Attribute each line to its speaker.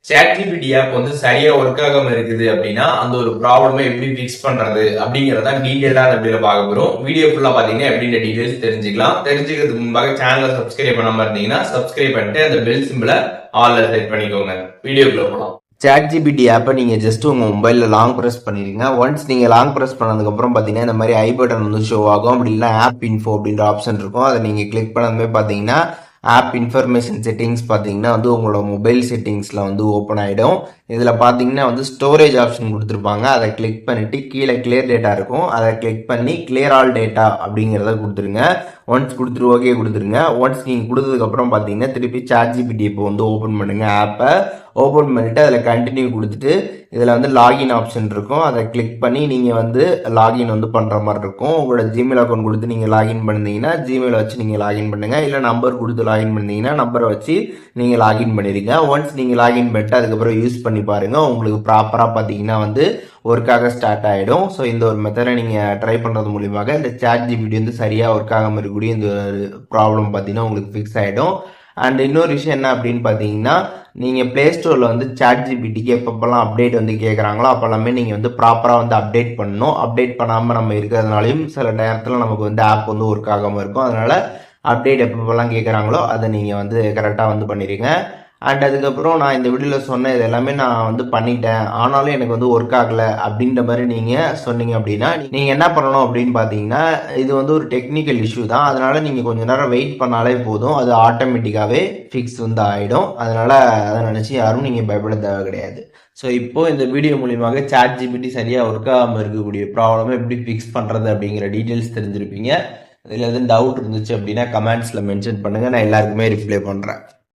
Speaker 1: ChatGPT app வந்து சரியா work ஆகாம இருக்குது அப்படின்னா அந்த ஒரு ப்ராப்ளமை எப்படி ஃபிக்ஸ் பண்றது அப்படிங்கறத டீடைலா அந்த வீடியோல பார்க்க போறோம். வீடியோ ஃபுல்லா பாத்தீங்கன்னா எப்படின்ற டீடைல்ஸ் தெரிஞ்சுக்கலாம். தெரிஞ்சுக்கிறதுக்கு முன்பாக சேனலை சப்ஸ்கிரைப் பண்ணாம இருந்தீங்கன்னா சப்ஸ்கிரைப் பண்ணிட்டு அந்த பெல் சிம்பிளை ஆல்ல செட் பண்ணிக்கோங்க. வீடியோக்குள்ள போகலாம்.
Speaker 2: ChatGPT ஆப்பை நீங்கள் ஜஸ்ட் உங்கள் மொபைலில் லாங் ப்ரெஸ் பண்ணிடுங்க. ஒன்ஸ் நீங்கள் லாங் ப்ரெஸ் பண்ணதுக்கப்புறம் பார்த்தீங்கன்னா இந்த மாதிரி ஐ பட்டன் வந்து ஷோ ஆகும். அப்படி இல்லைனா ஆப் இன்ஃபோ அப்படின்ற ஆப்ஷன் இருக்கும். அதை நீங்கள் கிளிக் பண்ணதுமே பார்த்தீங்கன்னா ஆப் இன்ஃபர்மேஷன் செட்டிங்ஸ் பார்த்தீங்கன்னா வந்து உங்களோட மொபைல் செட்டிங்ஸில் வந்து ஓப்பன் ஆகிடும். இதில் பார்த்தீங்கன்னா வந்து ஸ்டோரேஜ் ஆப்ஷன் கொடுத்துருப்பாங்க. அதை கிளிக் பண்ணிவிட்டு கீழே கிளியர் டேட்டா இருக்கும். அதை கிளிக் பண்ணி கிளியர் ஆல் டேட்டா அப்படிங்கிறத கொடுத்துருங்க. ஒன்ஸ் கொடுத்துரு ஓகே கொடுத்துருங்க. ஒன்ஸ் நீங்கள் கொடுத்ததுக்கப்புறம் பார்த்தீங்கன்னா திருப்பி ChatGPT இப்போ வந்து ஓப்பன் பண்ணுங்கள். ஆப்பை ஓப்பன் பண்ணிவிட்டு அதில் கண்டினியூ கொடுத்துட்டு இதில் வந்து லாகின் ஆப்ஷன் இருக்கும். அதை கிளிக் பண்ணி நீங்கள் வந்து லாகின் வந்து பண்ணுற மாதிரி இருக்கும். உங்களோட ஜிமெயில் அக்கௌண்ட் கொடுத்து நீங்கள் லாகின் பண்ணிங்கன்னா ஜிமெயிலை வச்சு நீங்கள் லாகின் பண்ணுங்கள். இல்லை நம்பர் கொடுத்து லாகின் பண்ணிங்கன்னா நம்பரை வச்சு நீங்கள் லாகின் பண்ணிடுங்க. ஒன்ஸ் நீங்கள் லாகின் பண்ணிட்டு அதுக்கப்புறம் யூஸ் பண்ணி பாருங்கள். உங்களுக்கு ப்ராப்பராக பார்த்தீங்கன்னா வந்து ஒர்க்காக ஸ்டார்ட் ஆகிடும். ஸோ இந்த ஒரு மெத்தடை நீங்கள் ட்ரை பண்ணுறது மூலியமாக இந்த ChatGPT வந்து சரியாக ஒர்க் ஆகாமல் இருக்கக்கூடிய இந்த ப்ராப்ளம் பார்த்தீங்கன்னா உங்களுக்கு ஃபிக்ஸ் ஆகிடும். அண்ட் இன்னொரு விஷயம் என்ன அப்படின்னு பார்த்தீங்கன்னா நீங்கள் ப்ளே ஸ்டோரில் வந்து ChatGPTக்கு எப்பப்பெல்லாம் அப்டேட் வந்து கேட்குறாங்களோ அப்போல்லாமே நீங்கள் வந்து ப்ராப்பராக வந்து அப்டேட் பண்ணணும். அப்டேட் பண்ணாமல் நம்ம இருக்கிறதுனாலையும் சில நேரத்தில் நமக்கு வந்து ஆப் வந்து ஒர்க் ஆகாமல் இருக்கும். அதனால் அப்டேட் எப்பப்பெல்லாம் கேட்குறாங்களோ அதை நீங்கள் வந்து கரெக்டாக வந்து பண்ணிடுங்க. அண்ட் அதுக்கப்புறம் நான் இந்த வீடியோவில் சொன்ன இது எல்லாமே நான் வந்து பண்ணிட்டேன், ஆனாலும் எனக்கு வந்து ஒர்க் ஆகலை அப்படின்ற மாதிரி நீங்கள் சொன்னீங்க அப்படின்னா நீங்கள் என்ன பண்ணணும் அப்படின்னு பார்த்தீங்கன்னா இது வந்து ஒரு டெக்னிக்கல் இஷ்யூ தான். அதனால் நீங்கள் கொஞ்சம் நேரம் வெயிட் பண்ணாலே போதும், அது ஆட்டோமேட்டிக்காகவே ஃபிக்ஸ் வந்து ஆகிடும். அதனால் அதை நினச்சி யாரும் நீங்கள் பயப்பட தேவை கிடையாது. ஸோ இப்போது இந்த வீடியோ மூலியமாக ChatGPT சரியாக ஒர்க் ஆகாமல் இருக்கக்கூடிய ப்ராப்ளமை எப்படி ஃபிக்ஸ் பண்ணுறது அப்படிங்கிற டீட்டெயில்ஸ் தெரிஞ்சிருப்பீங்க. இதில் எதுவும் டவுட் இருந்துச்சு அப்படின்னா கமெண்ட்ஸில் மென்ஷன் பண்ணுங்கள், நான் எல்லாருக்குமே ரிப்ளை பண்ணுறேன்.